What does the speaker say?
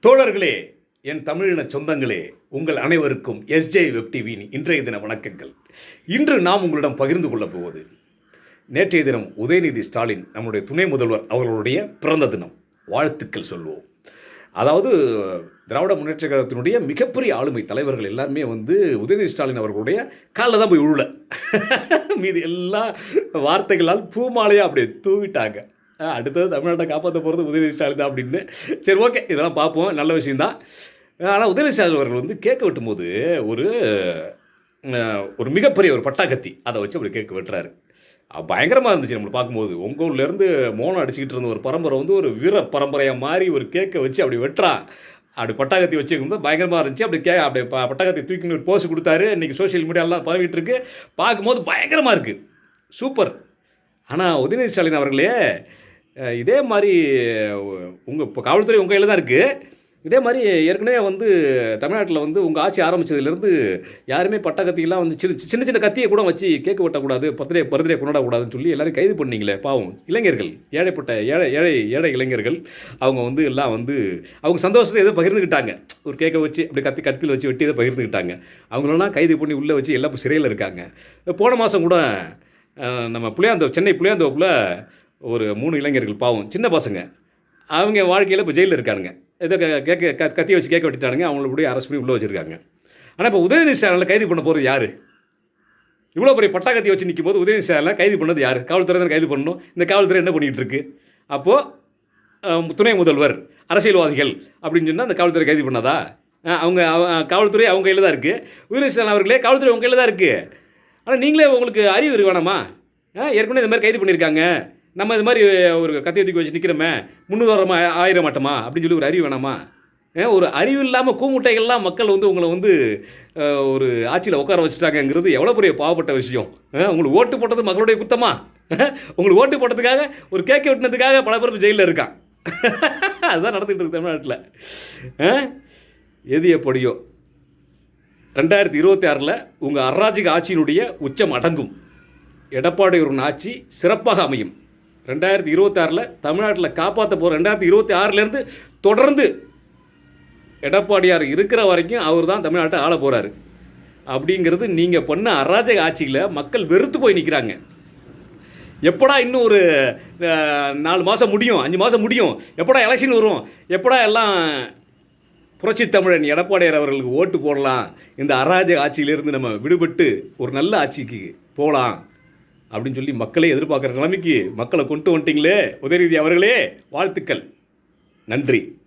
தோழர்களே, என் தமிழின சொந்தங்களே, உங்கள் அனைவருக்கும் எஸ்ஜே வெப் டிவியின் இன்றைய தின வணக்கங்கள். இன்று நாம் உங்களிடம் பகிர்ந்து கொள்ளப் போவது, நேற்றைய தினம் உதயநிதி ஸ்டாலின் நம்முடைய துணை முதல்வர் அவர்களுடைய பிறந்த தினம். வாழ்த்துக்கள் சொல்வோம். அதாவது திராவிட முன்னேற்ற கழகத்தினுடைய மிகப்பெரிய ஆளுமை தலைவர்கள் எல்லாருமே உதயநிதி ஸ்டாலின் அவர்களுடைய காலில் தான் போய் உள்ள மீது எல்லா வார்த்தைகளால் பூமாலையாக அப்படியே தூவிட்டாங்க. அடுத்தது தமிழ்நாட்டை காப்பாற்ற போகிறது உதயநிதி ஸ்டாலின் தான் அப்படின்னு. சரி, ஓகே, இதெல்லாம் பார்ப்போம், நல்ல விஷயந்தான். ஆனால் உதயநிதி ஸ்டாலின் அவர்கள் கேட்க வெட்டும்போது ஒரு மிகப்பெரிய ஒரு பட்டாக்கத்தி அதை வச்சு அப்படி கேட்க வெட்டுறாரு. பயங்கரமாக இருந்துச்சு நம்மளை பார்க்கும்போது. உங்கள் ஊர்லேருந்து மோனம் அடிச்சுக்கிட்டு இருந்த ஒரு பரம்பரை ஒரு வீர பரம்பரையாக மாறி ஒரு கேக்கை வச்சு அப்படி வெட்டுறான். அப்படி பட்டாக்கத்தி வச்சுக்கும்போது பயங்கரமாக இருந்துச்சு. அப்படி பட்டாக்கத்தி தூக்கின்னு ஒரு போஸ் கொடுத்தாரு. இன்றைக்கி சோஷியல் மீடியாலாம் பரவிட்டு இருக்கு. பார்க்கும்போது பயங்கரமாக இருக்குது, சூப்பர். ஆனால் உதயநிதி ஸ்டாலின் அவர்களே, இதே மாதிரி இப்போ காவல்துறை உங்கள் கையில் தான் இருக்குது. இதே மாதிரி ஏற்கனவே தமிழ்நாட்டில் உங்கள் ஆட்சி ஆரம்பித்ததுலேருந்து யாருமே பட்டாக்கத்திலாம் சின்ன சின்ன கத்தியை கூட வச்சு கேட்க வெட்டக்கூடாது, பர்த்டே கொண்டாடக்கூடாதுன்னு சொல்லி எல்லோரும் கைது பண்ணீங்களே. பாவம் இளைஞர்கள், ஏழை இளைஞர்கள் அவங்க எல்லாம் அவங்க சந்தோஷத்தை எதோ பகிர்ந்துக்கிட்டாங்க. ஒரு கேக்கை வச்சு அப்படி கத்தியில் வச்சு வெட்டி எதை பகிர்ந்துக்கிட்டாங்க. அவங்களெல்லாம் கைது பண்ணி உள்ளே வச்சு எல்லாம் சிறையில் இருக்காங்க. போன மாதம் கூட நம்ம சென்னை புளியாந்தோப்பில் ஒரு 3 இளைஞர்கள், பாவம் சின்ன பசங்க, அவங்க வாழ்க்கையில் இப்போ ஜெயிலில் இருக்கானுங்க. ஏதோ கத்தியை வச்சு கேட்க விட்டுட்டானுங்க. அவங்கள அப்படியே அரெஸ்ட் பண்ணி உள்ளே வச்சுருக்காங்க. ஆனால் இப்போ உதயநிதி ஸ்டாலினில் கைது பண்ண போகிறது யார்? இவ்வளோ பெரிய பட்டாக்கத்தியை வச்சு நிற்கும் போது உதயநிதி ஸ்டாலினில் கைது பண்ணது யார்? காவல்துறை தான் கைது பண்ணணும். இந்த காவல்துறை என்ன பண்ணிகிட்டு இருக்கு? அப்போது துணை முதல்வர், அரசியல்வாதிகள் அப்படின்னு சொன்னால் அந்த காவல்துறை கைது பண்ணதா? அவங்க காவல்துறை அவங்க கையில் தான் இருக்குது. உதயநிதி ஸ்டாலின் அவர்களே, காவல்துறை உங்கள் கையில் தான் இருக்குது. ஆனால் நீங்களே உங்களுக்கு அறிவு இருக்கு வேணாமா? ஏற்கனவே இந்த மாதிரி கைது பண்ணியிருக்காங்க. நம்ம இது மாதிரி ஒரு கத்தியை தூக்கி வச்சு நிற்கிறோமே, 300 ஆயிர மாட்டோமா அப்படின்னு சொல்லி ஒரு அறிவு வேணாமா? ஒரு அறிவு இல்லாமல் கூமுட்டைகள்லாம் மக்கள் உங்களை ஒரு ஆட்சியில் உட்கார வச்சுட்டாங்கங்கிறது எவ்வளோ பெரிய பாவப்பட்ட விஷயம். உங்களுக்கு ஓட்டு போட்டது மக்களுடைய குத்தமா? உங்களுக்கு ஓட்டு போட்டதுக்காக, ஒரு கேக்கை வெட்டினதுக்காக பல பேர் ஜெயிலில் இருக்கான். அதுதான் நடந்துகிட்டு இருக்கு தமிழ்நாட்டில். எது எப்படியோ 2026 உங்கள் அராஜக ஆட்சியினுடைய உச்சம் அடங்கும். எடப்பாடியோரின் ஆட்சி சிறப்பாக அமையும். 2026 தமிழ்நாட்டில் காப்பாற்ற போகிற 2026 தொடர்ந்து எடப்பாடியார் இருக்கிற வரைக்கும் அவர் தான் தமிழ்நாட்டை ஆள போகிறாரு. அப்படிங்கிறது நீங்கள் பண்ண அராஜக ஆட்சியில் மக்கள் வெறுத்து போய் நிற்கிறாங்க. எப்படா இன்னும் ஒரு 4 மாதம் முடியும், 5 மாதம் முடியும், எப்படா எலெக்ஷன் வரும், எப்படா எல்லாம் புரட்சி தமிழன் எடப்பாடியார் அவர்களுக்கு ஓட்டு போடலாம், இந்த அராஜக ஆட்சியிலிருந்து நம்ம விடுபட்டு ஒரு நல்ல ஆட்சிக்கு போகலாம் அப்படின்னு சொல்லி மக்களே எதிர்பார்க்குற நிலைமைக்கு மக்களை கொண்டு வந்துட்டீங்களே உதயநிதி அவர்களே, வாழ்த்துக்கள், நன்றி.